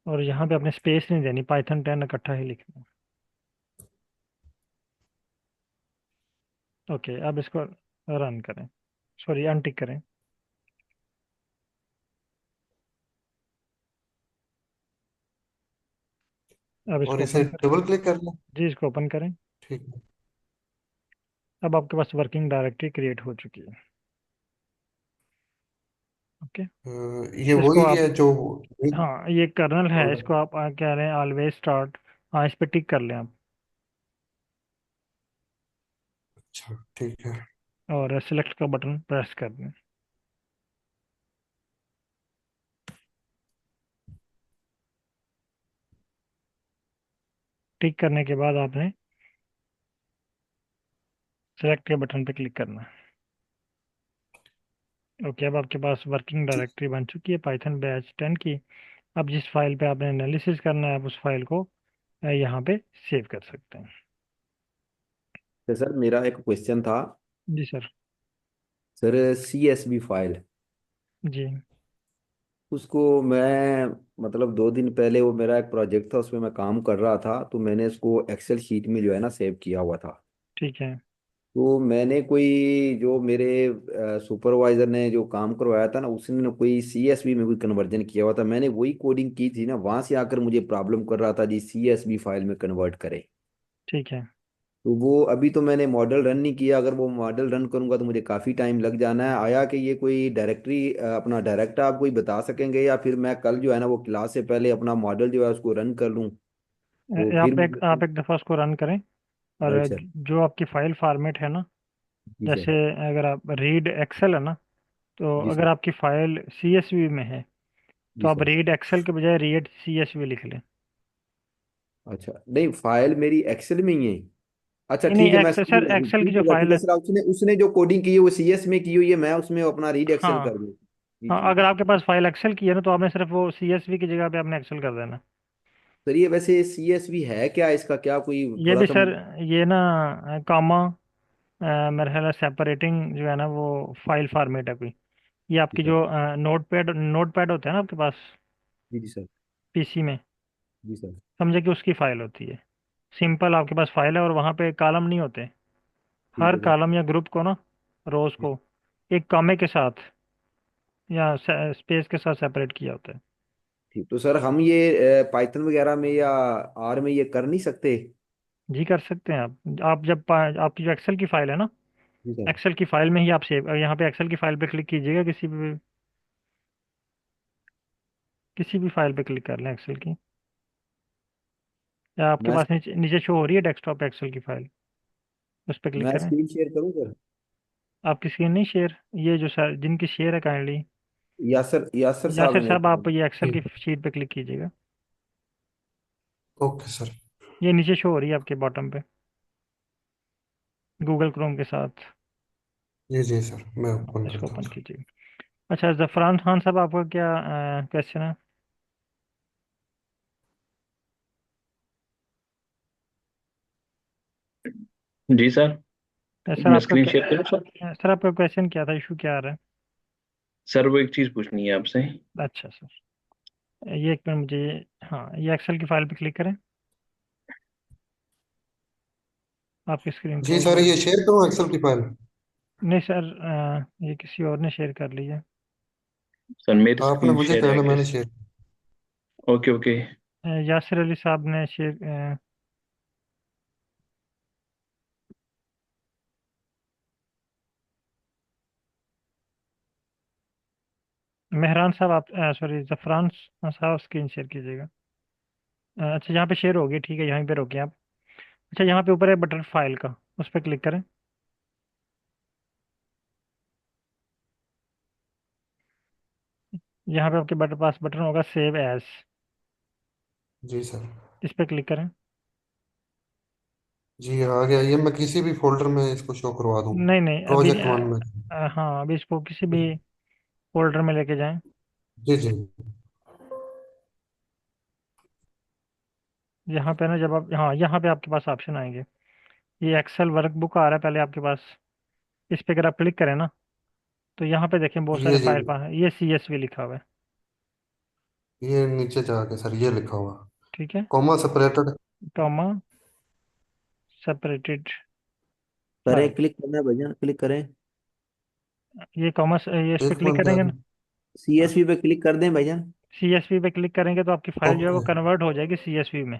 और यहाँ पे आपने स्पेस नहीं देनी, Python 10 इकट्ठा ही लिखना है। ओके, अब इसको रन करें, सॉरी अनटिक करें। अब और इसको इसे ओपन करें। डबल क्लिक करना? जी, इसको ओपन करें। ठीक है। अब आपके पास वर्किंग डायरेक्टरी क्रिएट हो चुकी है। ओके, ये इसको वही आप, है जो। हाँ ये कर्नल है, इसको आप कह रहे हैं ऑलवेज स्टार्ट। हाँ, इस पे टिक कर लें आप। अच्छा ठीक है। और सिलेक्ट का बटन प्रेस कर दें। टिक करने के बाद आपने सेलेक्ट के बटन पे क्लिक करना है। ओके, अब आपके पास वर्किंग डायरेक्टरी बन चुकी है Python बैच 10 की। अब जिस फाइल पे आपने एनालिसिस करना है, आप उस फाइल को यहाँ पे सेव कर सकते हैं। तो सर मेरा एक क्वेश्चन था। जी सर। सर CSV फाइल, जी। उसको मैं मतलब 2 दिन पहले वो मेरा एक प्रोजेक्ट था उसमें मैं काम कर रहा था, तो मैंने उसको एक्सेल शीट में जो है ना सेव किया हुआ था। ठीक है। तो मैंने कोई जो मेरे सुपरवाइजर ने जो काम करवाया था ना, उसने ना कोई CSV में कोई कन्वर्जन किया हुआ था। मैंने वही कोडिंग की थी ना, वहां से आकर मुझे प्रॉब्लम कर रहा था जी CSV फाइल में कन्वर्ट करे। ठीक है। तो वो अभी तो मैंने मॉडल रन नहीं किया, अगर वो मॉडल रन करूंगा तो मुझे काफ़ी टाइम लग जाना है। आया कि ये कोई डायरेक्टरी अपना डायरेक्ट आप कोई बता सकेंगे, या फिर मैं कल जो है ना वो क्लास से पहले अपना मॉडल जो है उसको रन कर लूँ तो फिर आप एक दफ़ा उसको रन करें। और राइट सर। जो आपकी फाइल फॉर्मेट है ना, जी जैसे सर। अगर आप रीड एक्सेल है ना, तो जी अगर सर। आपकी फाइल CSV में है तो जी आप सर। रीड एक्सेल के बजाय रीड CSV लिख लें। अच्छा नहीं, फाइल मेरी एक्सेल में ही है। अच्छा नहीं नहीं, ठीक है, मैं एक्सेल समझ सर, गया, एक्सेल की ठीक जो होगा, ठीक फाइल है है। सर। उसने उसने जो कोडिंग की है वो CS में की हुई है, मैं उसमें अपना रीड एक्सेल हाँ कर दूँ। जी हाँ, ठीक अगर है। आपके पास फाइल एक्सेल की है ना, तो आपने सिर्फ वो CSV की जगह पे आपने एक्सेल कर देना। सर ये वैसे CSV है क्या, इसका क्या कोई ये थोड़ा भी सा सर, ये ना कामा, मेरे ख्याल सेपरेटिंग जो है ना वो फाइल फॉर्मेट है कोई। ये जी आपकी सर। जो नोटपैड होता है ना आपके पास जी जी सर। पीसी में, जी सर। समझे कि उसकी फाइल होती है। सिंपल आपके पास फाइल है और वहाँ पे कॉलम नहीं होते। ठीक हर है सर। कॉलम या ग्रुप को ना, रोज जी। को एक कॉमे के साथ या स्पेस के साथ सेपरेट किया होता है। ठीक, तो सर हम ये पाइथन वगैरह में या आर में ये कर नहीं सकते? जी कर सकते हैं आप जब आपकी जो एक्सेल की फाइल है ना, जी सर। एक्सेल की फाइल में ही आप सेव, यहाँ पे एक्सेल की फाइल पे क्लिक कीजिएगा, किसी भी फाइल पे क्लिक कर लें एक्सेल की, या आपके मैं पास नीचे नीचे शो हो रही है डेस्कटॉप पे एक्सेल की फाइल, उस पर क्लिक मैं करें। स्क्रीन शेयर करूँ सर? आपकी स्क्रीन नहीं शेयर, ये जो सर जिनकी शेयर है काइंडली, यासर साहब यासिर है मेरे साहब आप ख्याल। ये एक्सेल की ठीक। शीट पे क्लिक कीजिएगा। Okay sir. ये नीचे शो हो रही है आपके बॉटम पे गूगल क्रोम के साथ, जी जी सर, मैं ओपन इसको करता हूँ ओपन सर। कीजिए। अच्छा जफरान खान साहब, आपका क्या क्वेश्चन है? जी सर। सर मैं आपका स्क्रीन क्या, शेयर करूँ सर? सर आपका क्वेश्चन क्या था, इशू क्या आ रहा है? सर वो एक चीज़ पूछनी है आपसे। अच्छा सर, ये एक मिनट मुझे, हाँ ये एक्सेल की फाइल पे क्लिक करें, आपकी स्क्रीन जी फुल सर, हो। ये शेयर करूँ एक्सेल की फाइल? नहीं सर, ये किसी और ने शेयर कर ली है। सर मेरी आपने स्क्रीन मुझे शेयर है कहना, मैंने कैसे? Share. Okay okay. Yasir Ali साहब ने शेयर, मेहरान साहब आप, सॉरी जफरान साहब स्क्रीन शेयर कीजिएगा। अच्छा यहाँ पे शेयर हो गई, ठीक है, यहीं पे रोकिए आप। अच्छा यहाँ पे ऊपर है बटन फाइल का, उस पर क्लिक करें। यहाँ पे आपके पास बटन होगा सेव एज, जी सर। इस पर क्लिक करें। जी आ गया, ये मैं किसी भी फोल्डर में इसको शो करवा दूँ? नहीं नहीं अभी प्रोजेक्ट वन में? हाँ अभी इसको किसी भी फोल्डर में लेके जाएं। जी जी। यहाँ पे ना जब आप, हाँ यहाँ पे आपके पास ऑप्शन आएंगे, ये एक्सेल वर्कबुक आ रहा है पहले आपके पास, इस पे अगर आप क्लिक करें ना, तो यहाँ पे देखें बहुत सारे ये जी, फाइल ये CSV लिखा हुआ है। ये नीचे जाके सर ये लिखा हुआ, ठीक है, कॉमा सेपरेटेड। कॉमा सेपरेटेड करें, फाइल, क्लिक करना है भैया, क्लिक करें। ये ये इस पे एक क्लिक मिनट करेंगे यार। ना, सीएसवी पे क्लिक कर दें भैया। CSV पे क्लिक करेंगे तो आपकी फाइल जो है वो ओके। कन्वर्ट हो जाएगी CSV में।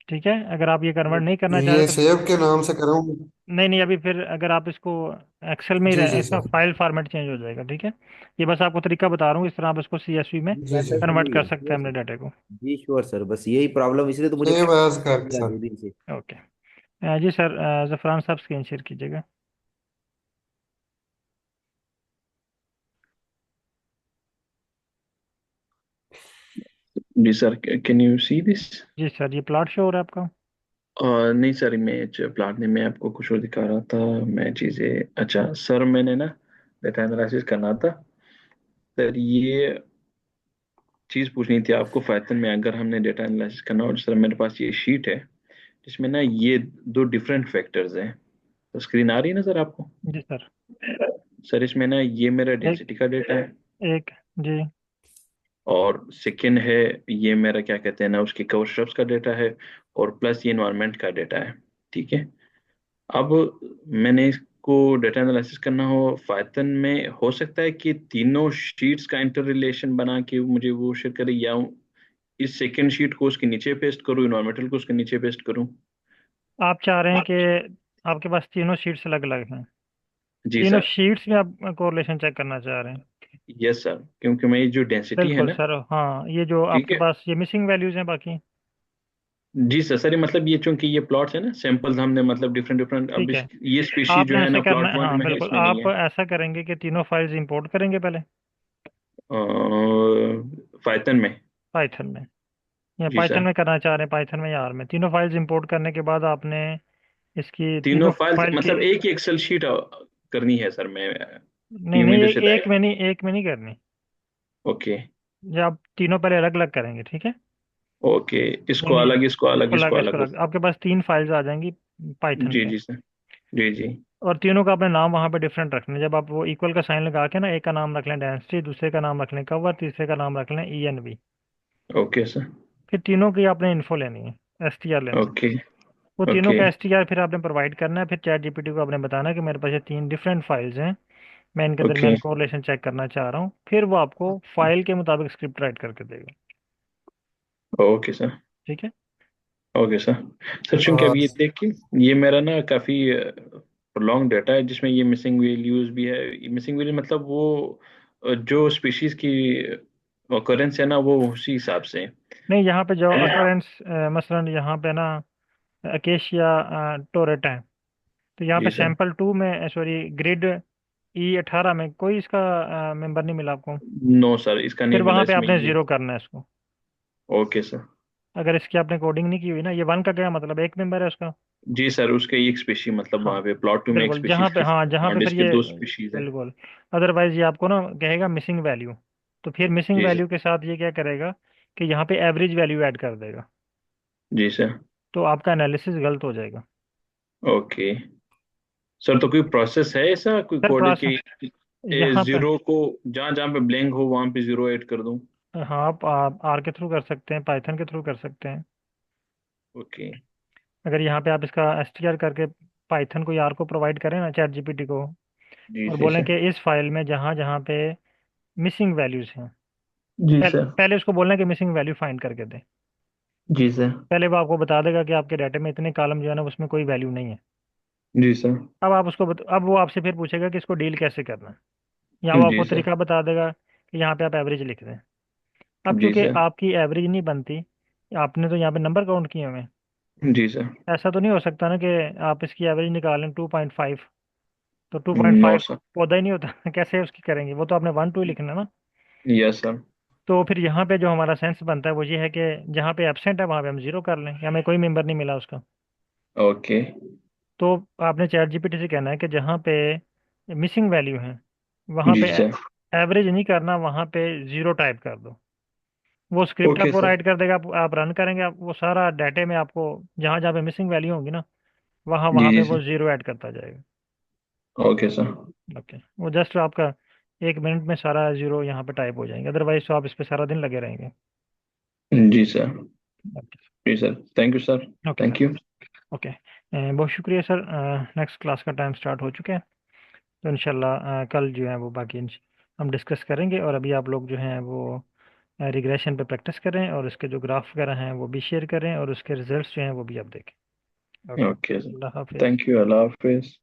ठीक है, अगर आप ये कन्वर्ट नहीं करना चाह रहे ये तो सेव के नाम से करूँ? नहीं नहीं, अभी फिर अगर आप इसको एक्सेल में ही जी जी इसका सर। फाइल फॉर्मेट चेंज हो जाएगा। ठीक है, ये बस आपको तरीका बता रहा हूँ, इस तरह आप इसको CSV में जी डाटा जी। सही कन्वर्ट हुई कर है, सकते श्योर हैं अपने सर। डाटा को। जी श्योर सर, बस यही प्रॉब्लम, इसलिए तो मुझे सेव एज कर लगा सर। दो दिन से। ओके, जी सर, जफरान साहब स्क्रीन शेयर कीजिएगा। जी sir, can you see this? जी सर, ये प्लॉट शो हो रहा है आपका? नहीं सर, मैं प्लाट ने मैं आपको कुछ और दिखा रहा था। मैं चीज़ें, अच्छा सर मैंने ना डेटा एनालिसिस करना था। सर ये चीज़ पूछनी थी आपको, पाइथन में अगर हमने डेटा एनालिसिस करना हो, सर मेरे पास ये शीट है जिसमें ना ये दो डिफरेंट फैक्टर्स हैं। तो स्क्रीन आ रही है ना सर आपको? जी सर, सर इसमें ना ये मेरा एक डेंसिटी का डेटा है, एक जी, और सेकंड है ये मेरा क्या कहते हैं ना उसकी कवर श्रब्स का डेटा है, और प्लस ये इन्वायरमेंट का डेटा है। ठीक है। अब मैंने इसको डेटा एनालिसिस करना हो पाइथन में, हो सकता है कि तीनों शीट्स का इंटर रिलेशन बना के मुझे वो शेयर करे, या इस सेकंड शीट को उसके नीचे पेस्ट करूँ, इन्वायरमेंटल को उसके नीचे पेस्ट करूँ? आप चाह रहे हैं कि आपके पास तीनों शीट्स अलग अलग हैं, जी तीनों सर। शीट्स में आप कोरिलेशन चेक करना चाह रहे हैं? यस सर, क्योंकि मैं ये जो डेंसिटी है बिल्कुल ना। सर, हाँ ये जो ठीक आपके है। पास ये मिसिंग वैल्यूज हैं बाकी। जी सर, सर ये मतलब ये चूंकि ये प्लॉट्स है ना, सैंपल्स हमने मतलब डिफरेंट डिफरेंट, अब ठीक है, ये स्पीशीज जो आपने है ऐसे ना करना प्लॉट है, वन हाँ में है, बिल्कुल, इसमें नहीं आप है। ऐसा करेंगे कि तीनों फाइल्स इंपोर्ट करेंगे पहले पाइथन में? पाइथन में, या जी पाइथन सर। में करना चाह रहे हैं, पाइथन में या आर में? तीनों फाइल्स इंपोर्ट करने के बाद आपने इसकी तीनों तीनों फाइल्स फाइल की, मतलब एक ही एक्सेल शीट करनी है सर, मैं नहीं टीम नहीं, में जैसे एक में नहीं, एक में नहीं करनी, ओके। ये आप तीनों पहले अलग अलग करेंगे। ठीक है, ओके, इसको यानी अलग, इसको अलग, इसको अलग, इसको इसको अलग। अलग, आपके पास तीन फाइल्स आ जाएंगी पाइथन जी पे। जी सर। जी जी। और तीनों का अपने नाम वहाँ पे डिफरेंट रखना है। जब आप वो इक्वल का साइन लगा के ना, एक का नाम रख लें डेंसिटी, दूसरे का नाम रख लें कवर, तीसरे का नाम रख लें ENV। Okay sir. फिर तीनों की आपने इन्फो लेनी है, STR लेना है। ओके। वो तीनों ओके। का STR फिर आपने प्रोवाइड करना है। फिर चैट जीपीटी को आपने बताना है कि मेरे पास ये 3 डिफरेंट फाइल्स हैं, मैं इनके ओके। दरमियान कोरिलेशन चेक करना चाह रहा हूँ। फिर वो आपको फाइल के मुताबिक स्क्रिप्ट राइट करके देगा। Okay sir. ठीक है। Okay sir. सर चूंकि आ, अभी ये देखिए, ये मेरा ना काफ़ी लॉन्ग डाटा है जिसमें ये मिसिंग वैल्यूज भी है। मिसिंग वैल्यू मतलब वो जो स्पीशीज की ऑकरेंस है ना, वो उसी हिसाब से है। नहीं, यहाँ पे जो अकरेंस मसलन यहाँ पे ना अकेशिया टोरेटा है, तो यहाँ पे जी सर। सैंपल 2 में, सॉरी, ग्रिड E18 में कोई इसका मेंबर नहीं मिला आपको। नो सर, इसका नहीं फिर मिला वहाँ पे इसमें आपने ये। ज़ीरो करना है इसको। Okay sir. अगर इसकी आपने कोडिंग नहीं की हुई ना, ये 1 का क्या मतलब, एक मेंबर है उसका। जी सर, उसके एक स्पीशी मतलब हाँ वहाँ पे प्लॉट टू में एक बिल्कुल, जहाँ स्पीशीज पे, की हाँ जहाँ पे और फिर इसके ये, दो स्पीशीज है। बिल्कुल। अदरवाइज ये आपको ना कहेगा मिसिंग वैल्यू। तो फिर मिसिंग जी सर। वैल्यू के साथ ये क्या करेगा कि यहाँ पे एवरेज वैल्यू ऐड कर देगा। जी सर। तो आपका एनालिसिस गलत हो जाएगा। ओके सर, तो कोई प्रोसेस है ऐसा, कोई सर कोड प्रोसेस की यहाँ पे, जीरो को जहाँ जहाँ पे ब्लैंक हो वहां पे जीरो ऐड कर दूं? हाँ आप R के थ्रू कर सकते हैं, पाइथन के थ्रू कर सकते हैं। ओके। अगर यहाँ पे आप इसका STR करके पाइथन को R को प्रोवाइड करें ना, चैट जीपीटी को, जी और जी बोलें सर। कि इस फाइल में जहाँ जहाँ पे मिसिंग वैल्यूज हैं, जी सर। पहले उसको बोलना है कि मिसिंग वैल्यू फाइंड करके दे। जी सर। पहले वो आपको बता देगा कि आपके डाटा में इतने कॉलम जो है ना उसमें कोई वैल्यू नहीं है। जी सर। अब वो आपसे फिर पूछेगा कि इसको डील कैसे करना है। यहाँ वो जी आपको सर। तरीका बता देगा कि यहाँ पे आप एवरेज लिख दें। अब जी चूंकि सर। आपकी एवरेज नहीं बनती, आपने तो यहाँ पे नंबर काउंट किए हुए हैं, जी सर। ऐसा तो नहीं हो सकता ना कि आप इसकी एवरेज निकालें 2.5, तो नो 2.5 सर। पौधा ही नहीं होता कैसे उसकी करेंगे, वो तो आपने 1 2 ही लिखना है ना। Yes sir. तो फिर यहाँ पे जो हमारा सेंस बनता है वो ये है कि जहाँ पे एब्सेंट है वहाँ पे हम जीरो कर लें, या हमें कोई मेंबर नहीं मिला उसका। ओके। तो आपने चैट जीपीटी से कहना है कि जहाँ पे मिसिंग वैल्यू है वहाँ जी पे सर। एवरेज नहीं करना, वहाँ पे जीरो टाइप कर दो। वो स्क्रिप्ट ओके आपको सर। राइट कर देगा, आप रन करेंगे, वो सारा डाटे में आपको जहाँ जहाँ पे मिसिंग वैल्यू होगी ना, वहाँ जी वहाँ पे जी वो सर। जीरो ऐड करता जाएगा। Okay sir. ओके, वो जस्ट आपका 1 मिनट में सारा जीरो यहाँ पे टाइप हो जाएंगे, अदरवाइज तो आप इस पे सारा दिन लगे रहेंगे। जी सर। ओके। जी sir, thank you sir. Okay sir. Thank you. Okay, बहुत शुक्रिया सर। नेक्स्ट क्लास का टाइम स्टार्ट हो चुका है, तो इंशाल्लाह कल जो है वो बाकी हम डिस्कस करेंगे। और अभी आप लोग जो हैं वो रिग्रेशन पे प्रैक्टिस करें, और उसके जो ग्राफ वगैरह हैं वो भी शेयर करें, और उसके रिजल्ट्स जो हैं वो भी आप देखें। Okay, okay sir. अल्लाह हाफिज़। थैंक यू, अल्लाह हाफिज।